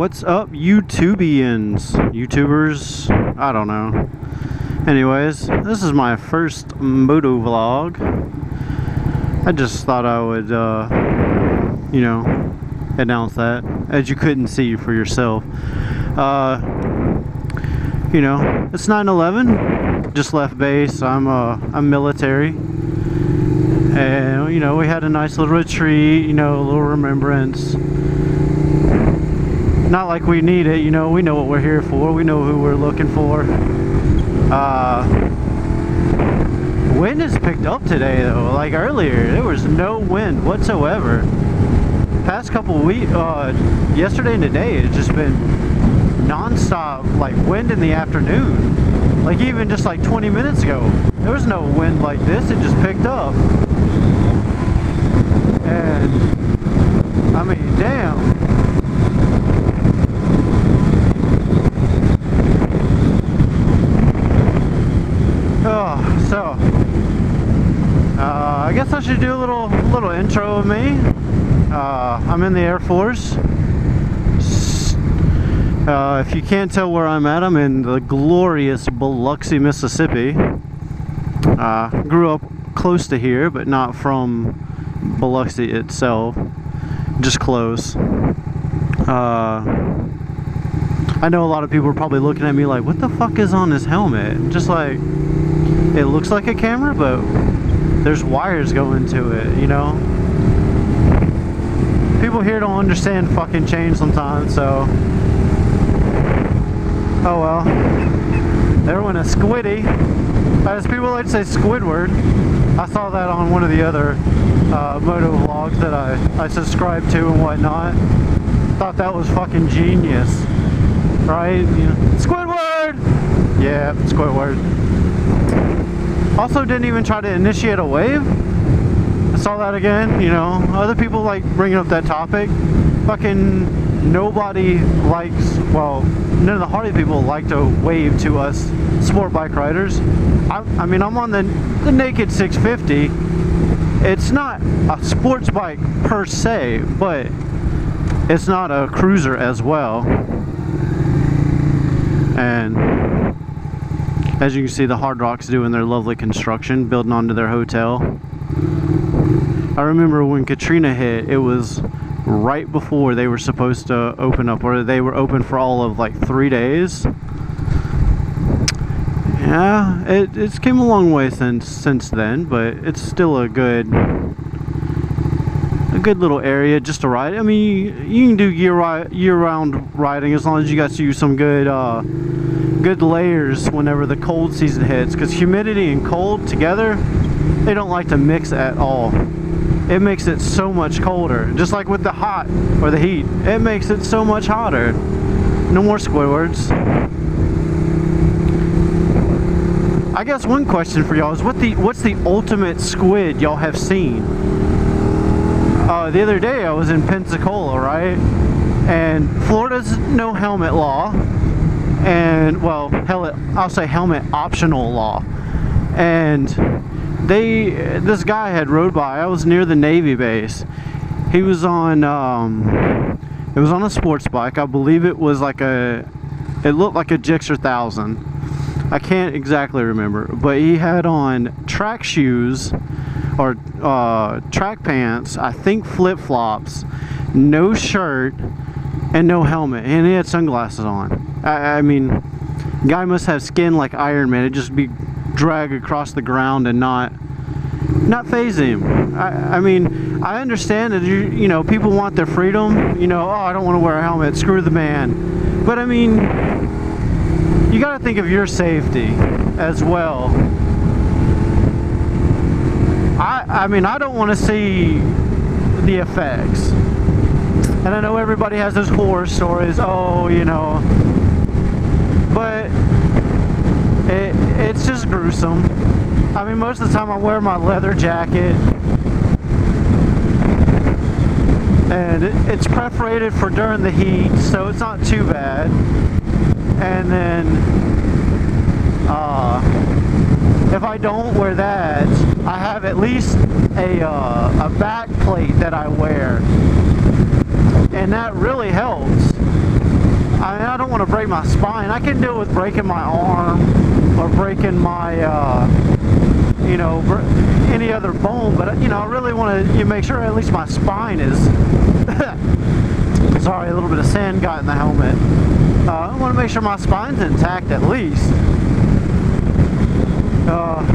What's up, YouTubians? YouTubers? I don't know. Anyways, this is my first motovlog. I just thought I would, you know, announce that, as you couldn't see for yourself. You know, it's 9/11. Just left base. I'm military, and you know, we had a nice little retreat. You know, a little remembrance. Not like we need it. You know, we know what we're here for. We know who we're looking for. Wind has picked up today, though. Like earlier, there was no wind whatsoever. Past couple weeks, yesterday and today, it's just been non-stop, like, wind in the afternoon. Like, even just like 20 minutes ago, there was no wind like this. It just picked up. And I mean, damn. So I guess I should do a little intro of me. I'm in the Air Force. If you can't tell where I'm at, I'm in the glorious Biloxi, Mississippi. Grew up close to here, but not from Biloxi itself, just close. I know a lot of people are probably looking at me like, what the fuck is on his helmet? Just like, it looks like a camera, but there's wires going to it, you know? People here don't understand fucking change sometimes, so... Oh well. There went a squiddy. As people like to say, Squidward. I saw that on one of the other moto vlogs that I subscribe to and whatnot. Thought that was fucking genius. Right? You know, Squidward! Yeah, Squidward. Also didn't even try to initiate a wave. I saw that again, you know. Other people like bringing up that topic. Fucking nobody likes, well, none of the Harley people like to wave to us sport bike riders. I mean, I'm on the Naked 650. It's not a sports bike per se, but it's not a cruiser as well. And as you can see, the Hard Rock's doing their lovely construction, building onto their hotel. I remember when Katrina hit, it was right before they were supposed to open up, or they were open for all of like 3 days. Yeah, it's came a long way since then, but it's still a good little area just to ride. I mean, you can do year-round riding as long as you got to use some good layers whenever the cold season hits, because humidity and cold together, they don't like to mix at all. It makes it so much colder, just like with the hot or the heat. It makes it so much hotter. No more Squidwards. I guess one question for y'all is, what's the ultimate squid y'all have seen? The other day I was in Pensacola, right? And Florida's no helmet law. And, well, I'll say helmet optional law. And this guy had rode by. I was near the Navy base. He was on, it was on a sports bike. I believe it was like it looked like a Gixxer 1000. I can't exactly remember, but he had on track shoes, or track pants, I think flip-flops, no shirt, and no helmet, and he had sunglasses on. I mean, guy must have skin like Iron Man. It'd just be drag across the ground and not phase him. I mean, I understand that you know, people want their freedom. You know, oh, I don't want to wear a helmet. Screw the man. But I mean, you got to think of your safety as well. I mean, I don't want to see the effects. And I know everybody has those horror stories. Oh, you know. But it's just gruesome. I mean, most of the time I wear my leather jacket, and it's perforated for during the heat, so it's not too bad. And then if I don't wear that, I have at least a back plate that I wear, and that really helps. I don't want to break my spine. I can deal with breaking my arm or breaking my, you know, any other bone, but you know, I really want to make sure at least my spine is. Sorry, a little bit of sand got in the helmet. I want to make sure my spine's intact at least.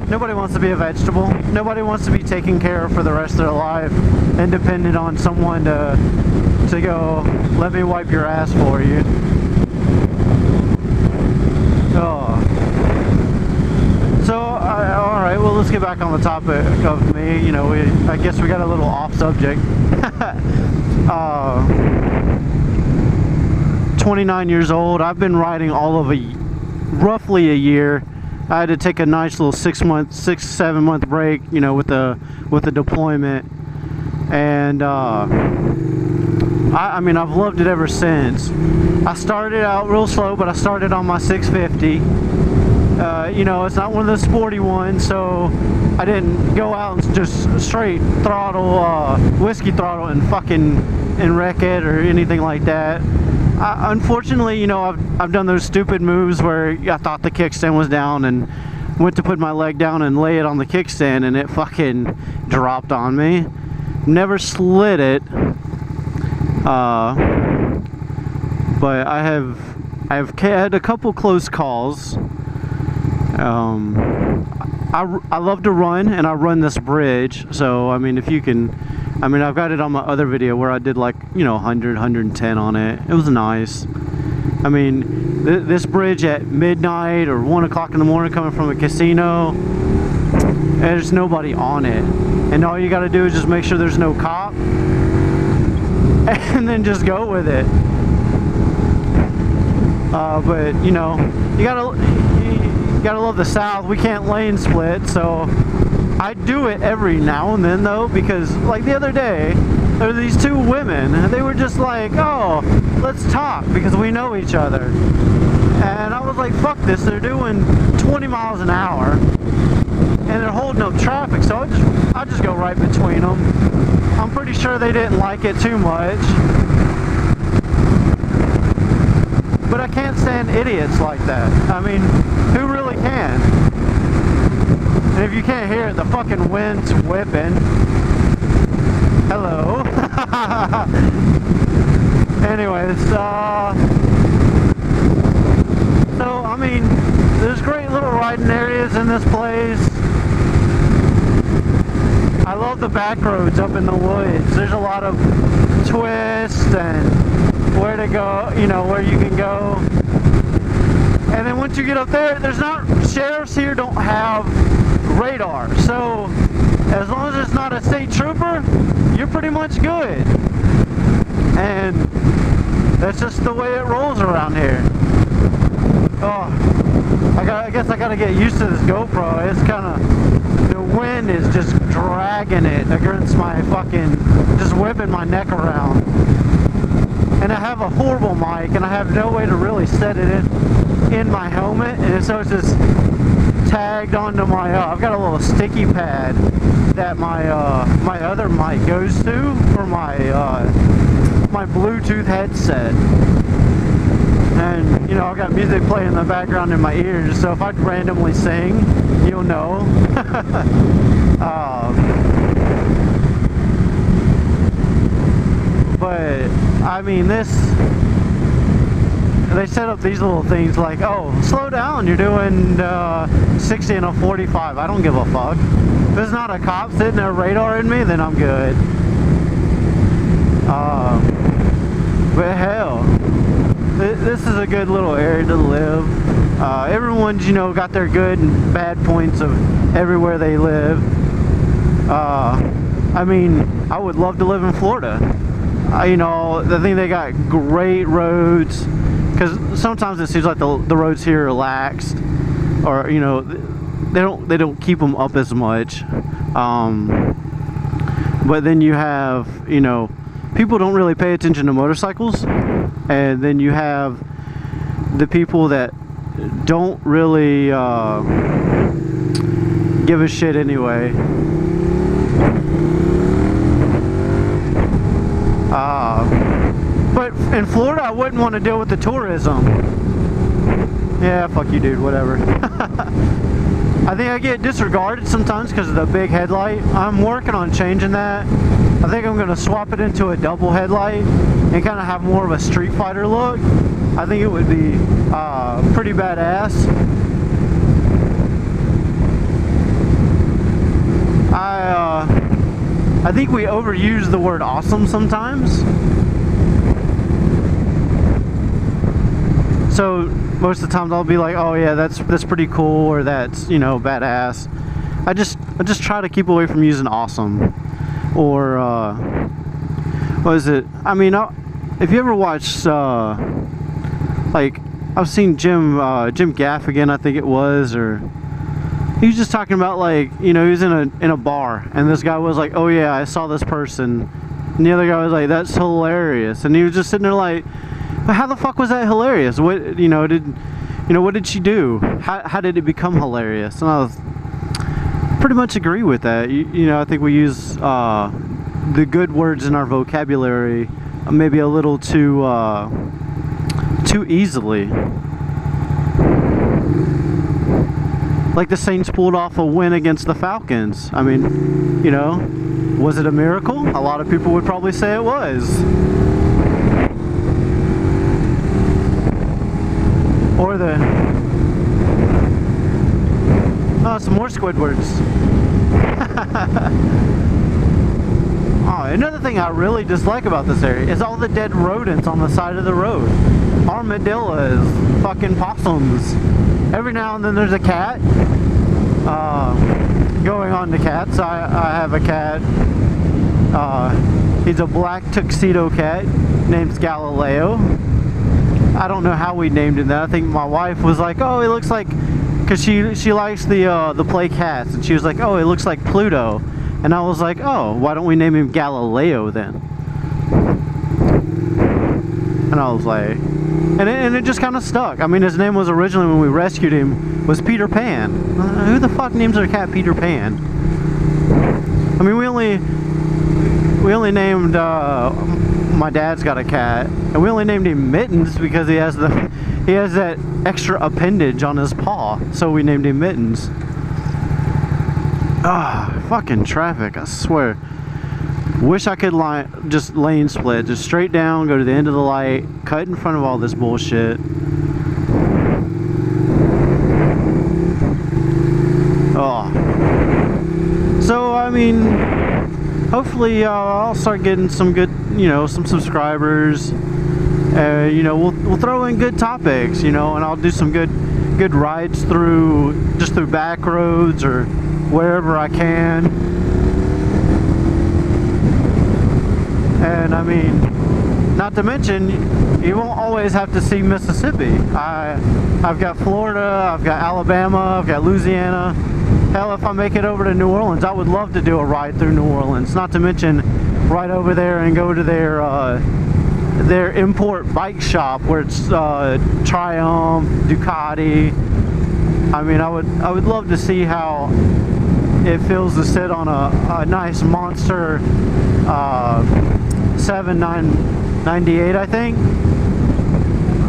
Nobody wants to be a vegetable. Nobody wants to be taken care of for the rest of their life and dependent on someone to go, let me wipe your ass for you. So, alright, well, let's get back on the topic of me. You know, I guess we got a little off subject. 29 years old. I've been riding all of roughly a year. I had to take a nice little 6-7 month break, you know, with the deployment, and I mean, I've loved it ever since. I started out real slow, but I started on my 650. You know, it's not one of the sporty ones, so I didn't go out and just straight throttle, whiskey throttle and wreck it or anything like that. Unfortunately, you know, I've done those stupid moves where I thought the kickstand was down and went to put my leg down and lay it on the kickstand and it fucking dropped on me. Never slid it, but I've had a couple close calls. I love to run, and I run this bridge, so I mean, if you can, I mean, I've got it on my other video where I did like, you know, 100, 110 on it. It was nice. I mean, this bridge at midnight or 1 o'clock in the morning coming from a casino, there's nobody on it, and all you got to do is just make sure there's no cop and then just go with it. But you know, you gotta love the South. We can't lane split, so I do it every now and then though, because like the other day there were these two women and they were just like, oh, let's talk because we know each other, and I was like, fuck this, they're doing 20 miles an hour and they're holding up traffic, so I just go right between them. I'm pretty sure they didn't like it too much, but I can't stand idiots like that. I mean, who really can? And if you can't hear it, the fucking wind's whipping. Hello. Anyways, so I mean, there's great little riding areas in this place. I love the back roads up in the woods. There's a lot of twists and where to go, you know, where you can go. And then once you get up there, sheriffs here don't have radar, so as long as it's not a state trooper, you're pretty much good. And that's just the way it rolls around here. Oh, I guess I gotta get used to this GoPro. It's kinda, the wind is just dragging it against my fucking, just whipping my neck around. And I have a horrible mic, and I have no way to really set it in my helmet, and so it's just tagged onto my, I've got a little sticky pad that my other mic goes to for my my Bluetooth headset. And you know, I've got music playing in the background in my ears, so if I randomly sing, you'll know. But I mean, they set up these little things like, oh, slow down, you're doing 60 and a 45. I don't give a fuck. If there's not a cop sitting there radaring me, then I'm good. But hell, this is a good little area to live. Everyone's, you know, got their good and bad points of everywhere they live. I mean, I would love to live in Florida. You know, I think they got great roads, because sometimes it seems like the roads here are laxed, or you know, they don't keep them up as much. But then you have, you know, people don't really pay attention to motorcycles, and then you have the people that don't really give a shit anyway. But in Florida, I wouldn't want to deal with the tourism. Yeah, fuck you, dude, whatever. I think I get disregarded sometimes because of the big headlight. I'm working on changing that. I think I'm going to swap it into a double headlight and kind of have more of a Street Fighter look. I think it would be pretty badass. I think we overuse the word awesome sometimes. So most of the times I'll be like, oh yeah, that's pretty cool, or that's, you know, badass. I just try to keep away from using awesome, or what is it? I mean, if you ever watched like, I've seen Jim Gaffigan, I think it was, or he was just talking about, like, you know, he was in a bar and this guy was like, oh yeah, I saw this person, and the other guy was like, that's hilarious, and he was just sitting there like, but how the fuck was that hilarious? What, what did she do? How did it become hilarious? And I was pretty much agree with that. You know, I think we use the good words in our vocabulary maybe a little too easily. Like the Saints pulled off a win against the Falcons. I mean, you know, was it a miracle? A lot of people would probably say it was. Or the... Oh, some more Squidwards. Oh, another thing I really dislike about this area is all the dead rodents on the side of the road. Armadillos, fucking possums. Every now and then there's a cat. Going on to cats, I have a cat. He's a black tuxedo cat named Galileo. I don't know how we named him that. I think my wife was like, oh, he looks like, because she likes the play cats, and she was like, oh, it looks like Pluto. And I was like, oh, why don't we name him Galileo then? And I was like, and it just kind of stuck. I mean, his name was originally, when we rescued him, was Peter Pan. Who the fuck names their cat Peter Pan? I mean, we only named, my dad's got a cat, and we only named him Mittens because he has that extra appendage on his paw, so we named him Mittens. Ah, fucking traffic, I swear. Wish I could just lane split, just straight down, go to the end of the light, cut in front of all this bullshit. Oh. So, I mean, hopefully I'll start getting some good, you know, some subscribers. You know, we'll throw in good topics, you know, and I'll do some good rides through back roads or wherever I can. And I mean, not to mention, you won't always have to see Mississippi. I've got Florida, I've got Alabama, I've got Louisiana. Hell, if I make it over to New Orleans, I would love to do a ride through New Orleans. Not to mention, right over there and go to their import bike shop where it's Triumph, Ducati. I mean, I would love to see how it feels to sit on a nice monster 7998, I think.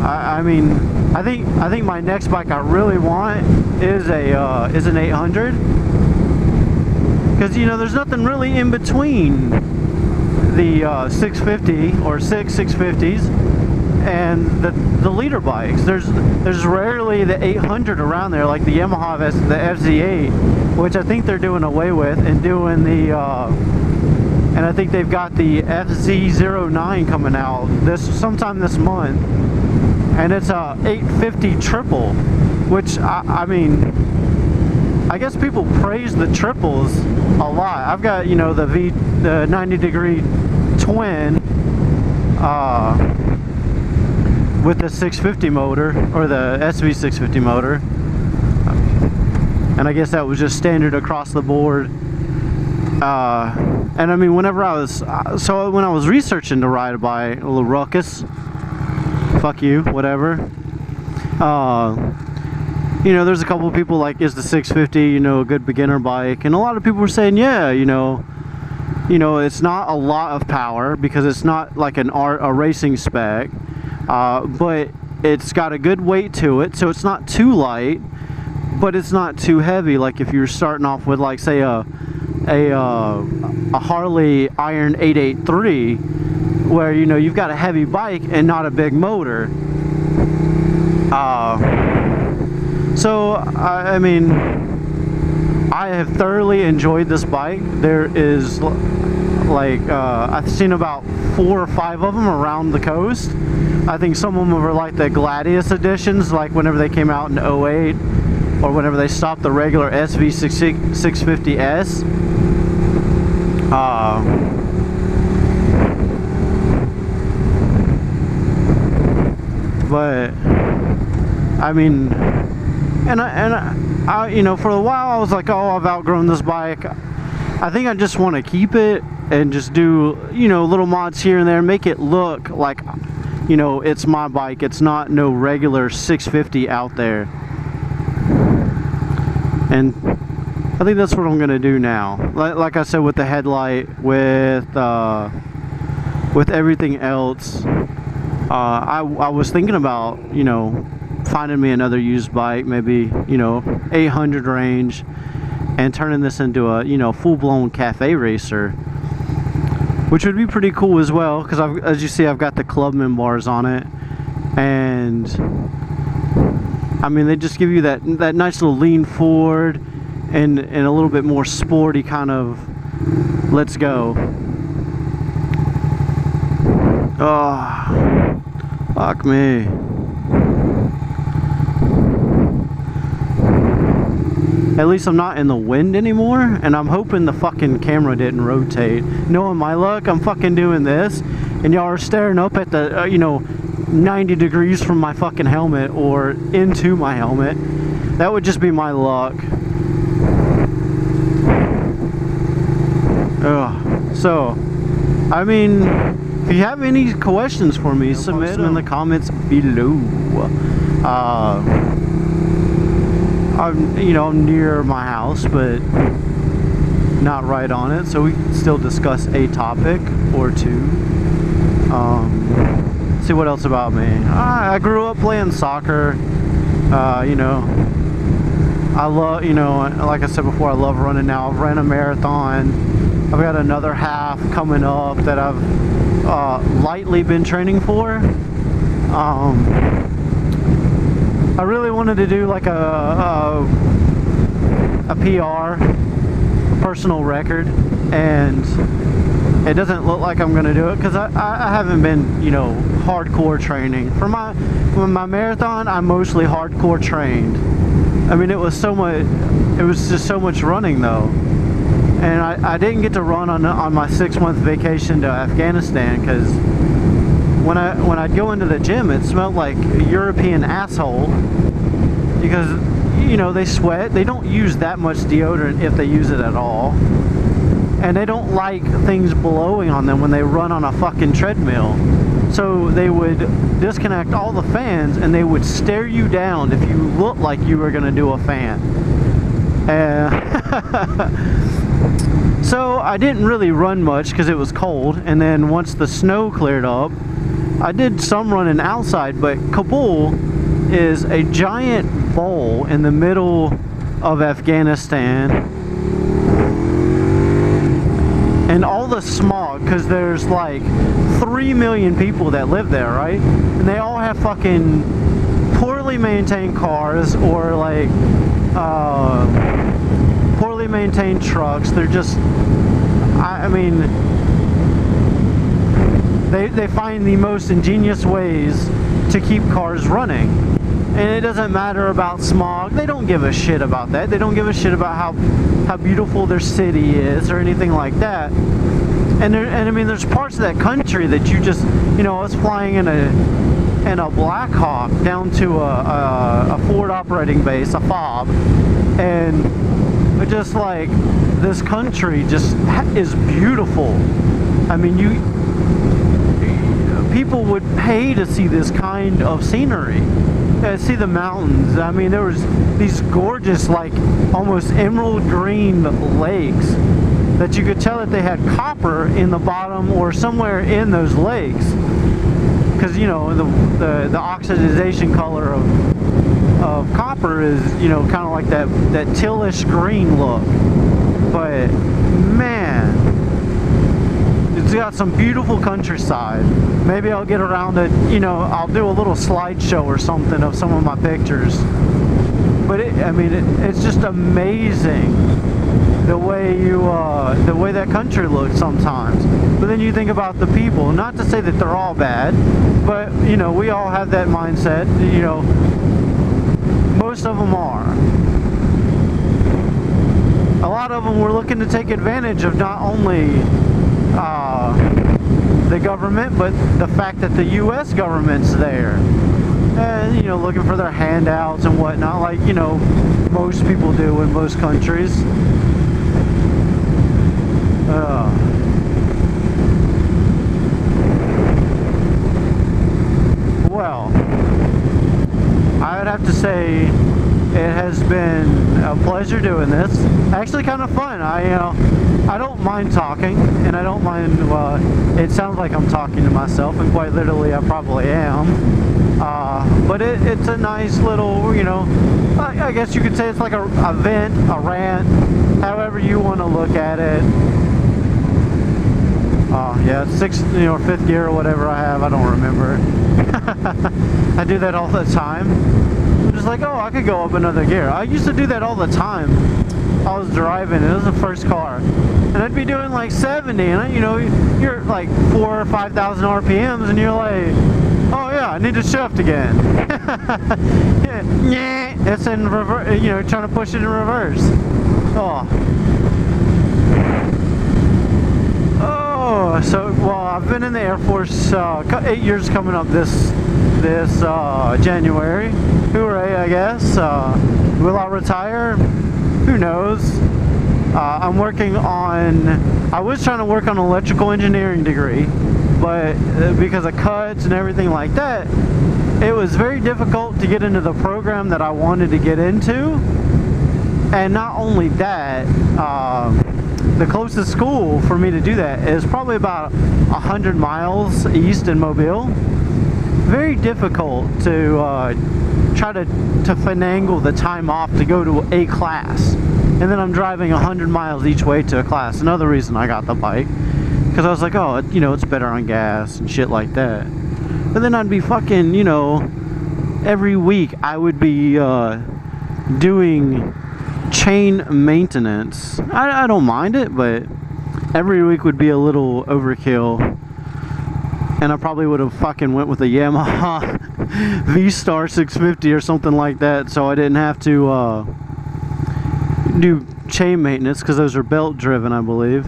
I mean, I think my next bike I really want is an 800, because, you know, there's nothing really in between the 650 or 650s and the leader bikes. There's rarely the 800 around there, like the Yamaha the FZ8, which I think they're doing away with, and doing the and I think they've got the FZ09 coming out sometime this month, and it's a 850 triple, which I mean, I guess people praise the triples a lot. I've got, you know, the 90-degree twin with the 650 motor, or the SV650 motor, and I guess that was just standard across the board. And I mean, whenever I was when I was researching to ride a bike, a little ruckus, fuck you, whatever, you know, there's a couple of people like, is the 650, you know, a good beginner bike? And a lot of people were saying, yeah, you know, you know, it's not a lot of power because it's not like a racing spec, but it's got a good weight to it, so it's not too light, but it's not too heavy. Like if you're starting off with, like, say a Harley Iron 883, where, you know, you've got a heavy bike and not a big motor. So I mean, I have thoroughly enjoyed this bike. There is, like, I've seen about 4 or 5 of them around the coast. I think some of them were like the Gladius editions, like whenever they came out in 08, or whenever they stopped the regular SV650S. But I mean, and I, you know, for a while I was like, oh, I've outgrown this bike. I think I just want to keep it and just do, you know, little mods here and there, make it look like, you know, it's my bike. It's not no regular 650 out there. And I think that's what I'm gonna do now. Like I said, with the headlight, with everything else, I was thinking about, you know, finding me another used bike, maybe, you know, 800 range, and turning this into a, you know, full-blown cafe racer, which would be pretty cool as well, because as you see, I've got the Clubman bars on it, and I mean, they just give you that nice little lean forward and a little bit more sporty kind of let's go. Oh, fuck me. At least I'm not in the wind anymore, and I'm hoping the fucking camera didn't rotate. Knowing my luck, I'm fucking doing this, and y'all are staring up at the, you know, 90 degrees from my fucking helmet, or into my helmet. That would just be my luck. Ugh. So, I mean, if you have any questions for me, submit them in the comments below. I'm, you know, near my house, but not right on it, so we can still discuss a topic or two. See what else about me. I grew up playing soccer. You know, I love, you know, like I said before, I love running now. I've ran a marathon. I've got another half coming up that I've lightly been training for. I really wanted to do like a PR, a personal record, and it doesn't look like I'm gonna do it because I haven't been, you know, hardcore training. For my marathon, I'm mostly hardcore trained. I mean, it was just so much running though. And I didn't get to run on my 6-month vacation to Afghanistan because when I'd go into the gym, it smelled like a European asshole because, you know, they sweat. They don't use that much deodorant if they use it at all. And they don't like things blowing on them when they run on a fucking treadmill. So they would disconnect all the fans and they would stare you down if you looked like you were gonna do a fan. So I didn't really run much because it was cold, and then once the snow cleared up, I did some running outside. But Kabul is a giant bowl in the middle of Afghanistan, and all the smog, because there's like 3 million people that live there, right? And they all have fucking poorly maintained cars, or like poorly maintained trucks. They're just, I mean, they find the most ingenious ways to keep cars running. And it doesn't matter about smog. They don't give a shit about that. They don't give a shit about how beautiful their city is or anything like that. And I mean, there's parts of that country that you just, you know, I was flying in a Black Hawk down to a Ford operating base, a FOB, and just like, this country just is beautiful. I mean, people would pay to see this kind of scenery, see the mountains. I mean, there was these gorgeous, like almost emerald green lakes that you could tell that they had copper in the bottom or somewhere in those lakes, because you know the oxidization color of copper is, you know, kind of like that tealish green look. But man, it's got some beautiful countryside. Maybe I'll get around to, you know, I'll do a little slideshow or something of some of my pictures. But I mean, it's just amazing the way that country looks sometimes. But then you think about the people. Not to say that they're all bad, but you know, we all have that mindset. You know, most of them are. A lot of them were looking to take advantage of not only the government, but the fact that the U.S. government's there, and you know, looking for their handouts and whatnot, like, you know, most people do in most countries. Well, I would have to say it has been a pleasure doing this. Actually, kind of fun. I don't mind talking, and I don't mind. It sounds like I'm talking to myself, and quite literally, I probably am. But it's a nice little, you know, I guess you could say it's like a vent, a rant, however you want to look at it. Yeah, it's sixth, you know, or fifth gear or whatever I have. I don't remember. I do that all the time. I'm just like, oh, I could go up another gear. I used to do that all the time. I was driving, and it was the first car, and I'd be doing like 70, and you know, you're like 4,000 or 5,000 RPMs, and you're like, oh yeah, I need to shift again. Yeah, it's in reverse, you know, trying to push it in reverse. Oh, so, well, I've been in the Air Force 8 years coming up this January. Hooray, I guess. Will I retire? Who knows? I'm working on, I was trying to work on an electrical engineering degree, but because of cuts and everything like that, it was very difficult to get into the program that I wanted to get into. And not only that, the closest school for me to do that is probably about 100 miles east in Mobile. Very difficult to try to finagle the time off to go to a class, and then I'm driving 100 miles each way to a class. Another reason I got the bike, because I was like, oh, you know, it's better on gas and shit like that. But then I'd be fucking, you know, every week I would be doing chain maintenance. I don't mind it, but every week would be a little overkill, and I probably would have fucking went with a Yamaha V-Star 650 or something like that, so I didn't have to do chain maintenance, because those are belt driven, I believe.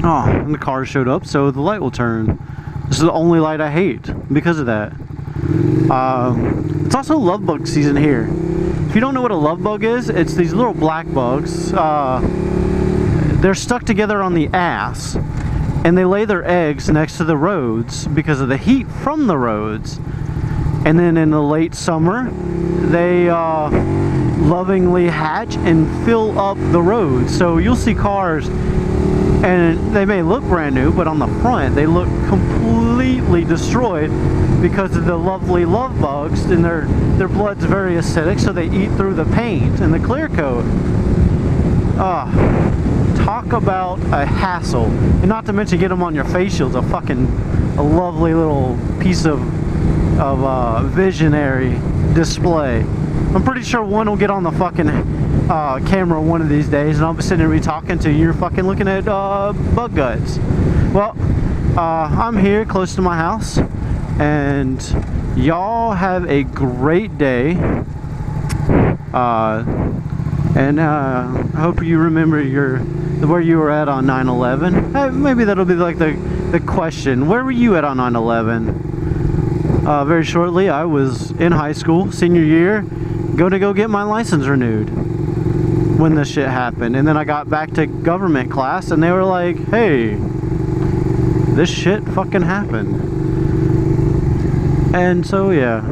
Oh, and the car showed up, so the light will turn. This is the only light I hate because of that. It's also love bug season here. If you don't know what a love bug is, it's these little black bugs. They're stuck together on the ass, and they lay their eggs next to the roads because of the heat from the roads. And then in the late summer, they lovingly hatch and fill up the roads. So you'll see cars, and they may look brand new, but on the front they look completely destroyed because of the lovely love bugs, and their blood's very acidic, so they eat through the paint and the clear coat. Talk about a hassle. And not to mention, get them on your face shields, a lovely little piece of visionary display. I'm pretty sure one will get on the fucking camera one of these days, and I'll be sitting here talking to you, you're fucking looking at bug guts. Well, I'm here close to my house, and y'all have a great day, and I hope you remember where you were at on 9/11. Maybe that'll be like the question. Where were you at on 9/11? Very shortly, I was in high school, senior year, go get my license renewed when this shit happened. And then I got back to government class, and they were like, hey, this shit fucking happened. And so, yeah,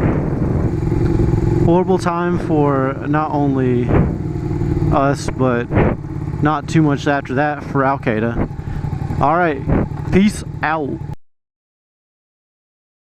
horrible time for not only us, but not too much after that for Al Qaeda. All right, peace out.